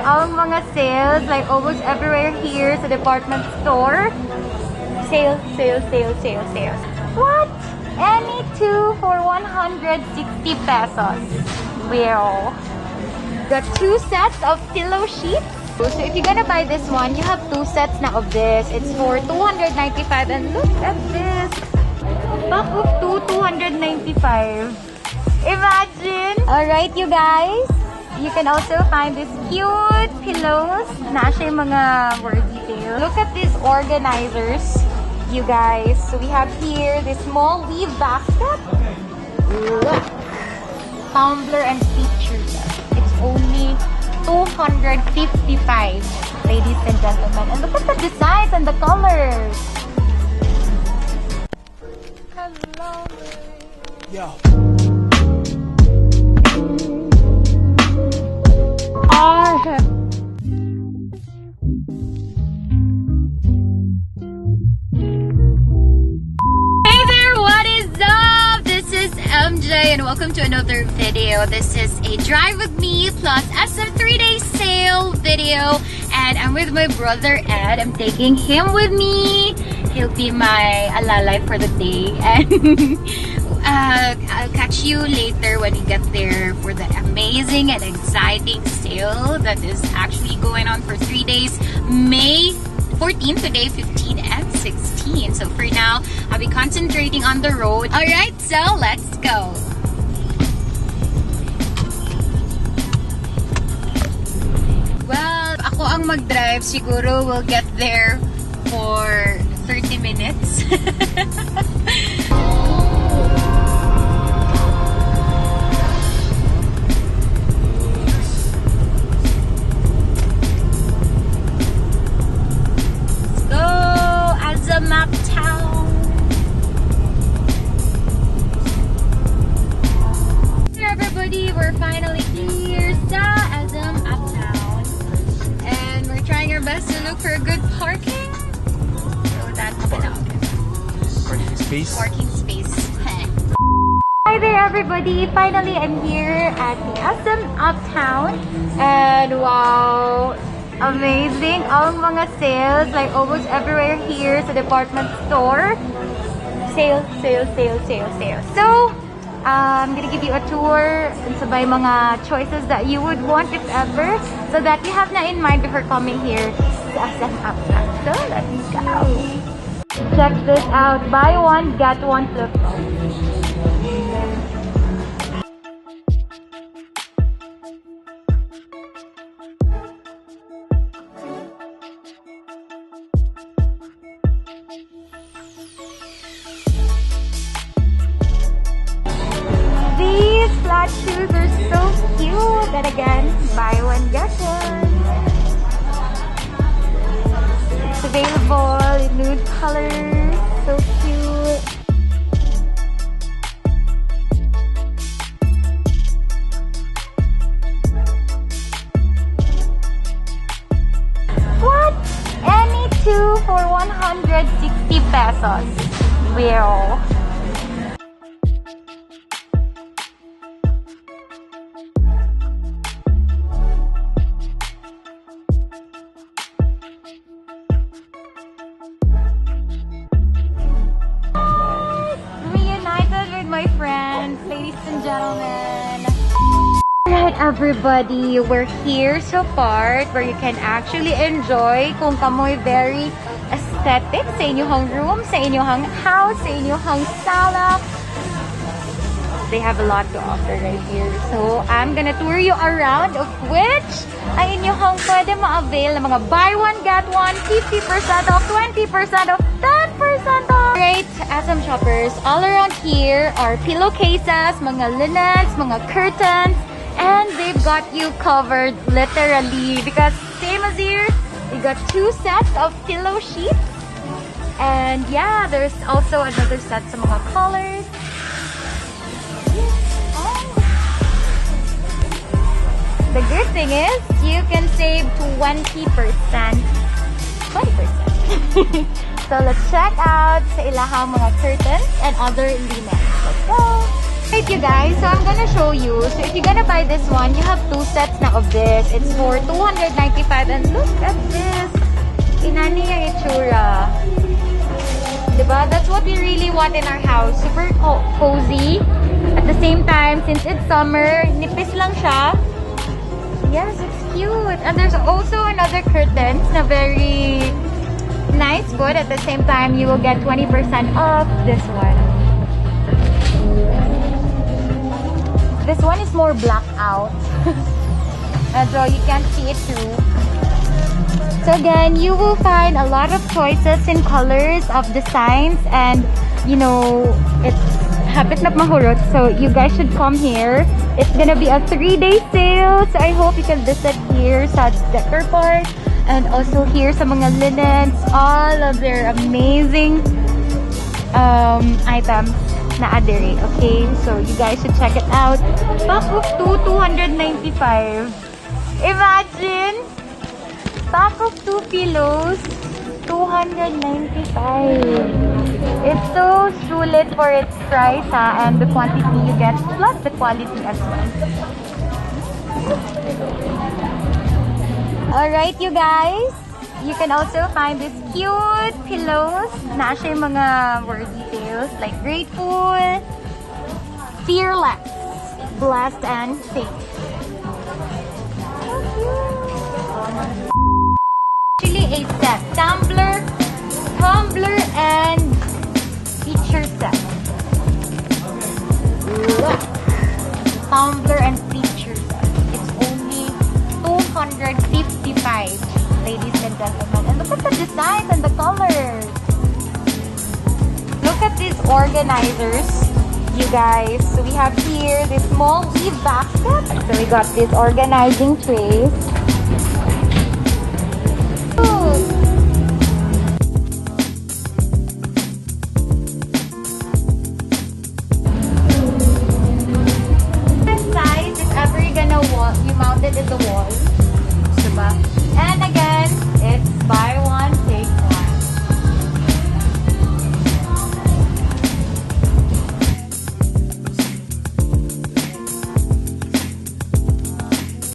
ang mga sales, like almost everywhere here sa department store. Sales, sales, sales, sales, sales. What? Any two for 160 pesos. Well, got 2 sets of pillow sheets. So if you're gonna buy this one, you have 2 sets now of this. It's for 295, and look at this. Pack of 295. Imagine! Alright, you guys. You can also find these cute pillows na siya yung mga word details. Look at these organizers, you guys. So we have here this small weave basket. Look! Tumbler and features. It's only 255, ladies and gentlemen. And look at the designs and the colors. Hello. Yo. Hey there, what is up? This is MJ and welcome to another video. This is a drive with me plus SM 3-day sale video, and I'm with my brother Ed. I'm taking him with me. He'll be my alalay for the day, and I'll catch you later when we get there for the amazing and exciting sale that is actually going on for 3 days, May 14 today, 15 and 16. So for now, I'll be concentrating on the road. Alright, so let's go. Well, ako ang mag-drive. Siguro we'll get there for 30 minutes. Map town. Hey everybody, we're finally here sa SM Uptown, and we're trying our best to look for a good parking. So that's Parking space. Parking space. Hi there everybody, finally I'm here at the SM Uptown, and wow, amazing ang mga sales, like almost everywhere here sa department store. Sales, sales, sales, sales, sales. So, I'm gonna give you a tour and sabay mga choices that you would want if ever, so that you have na in mind before coming here sa SM Uptown. So, let's go! Check this out. Buy one, get one flip-flop. Flat shoes are so cute, and again, buy one get one. It's available in nude colors, so cute. What? Any two for 160 pesos. Well, my friends, ladies and gentlemen. Alright everybody, we're here sa part where you can actually enjoy kung kamoy very aesthetic sa inyong room, sa inyong house, sa inyong sala. They have a lot to offer right here. So I'm gonna tour you around, of which ay inyong pwede ma-avail ng mga buy one, get one, 50% off, 20% off, 10% off. Great SM shoppers all around here are pillowcases, mga linens, mga curtains, and they've got you covered literally because same as here, we got 2 sets of pillow sheets, and yeah, there's also another set sa mga colors. The good thing is you can save 20%. 20%. So let's check out sa ilahang mga curtains and other linens. Let's go! Right, you guys, so I'm gonna show you. So if you're gonna buy this one, you have 2 sets na of this. It's for 295 and look at this. Inani yung itsura. Diba? That's what we really want in our house. Super cozy. At the same time, since it's summer, nipis lang siya. Yes, it's cute. And there's also another curtains na very nice, good. At the same time, you will get 20% off this one. This one is more blacked out. So you can't see it too. So again, you will find a lot of choices in colors of designs, and you know, it's hapit na mahurot. So you guys should come here. It's gonna be a 3-day sale. So I hope you can visit here sa Decor Park, and also here sa mga linens, all of their amazing items na adere. Okay, so you guys should check it out. Pack of 295. Imagine, pack of 2 pillows, 295. It's so sulit for its price, and the quantity you get plus the quality as well. Alright, you guys, you can also find these cute pillows. Nasa yung mga word details like grateful, fearless, blessed, and safe. Actually, a set. Tumbler, and feature set. Look. Tumbler and feature set. It's only 255, ladies and gentlemen. And look at the designs and the colors. Look at these organizers, you guys. So we have here this small weave basket. So we got these organizing trays. You mount it in the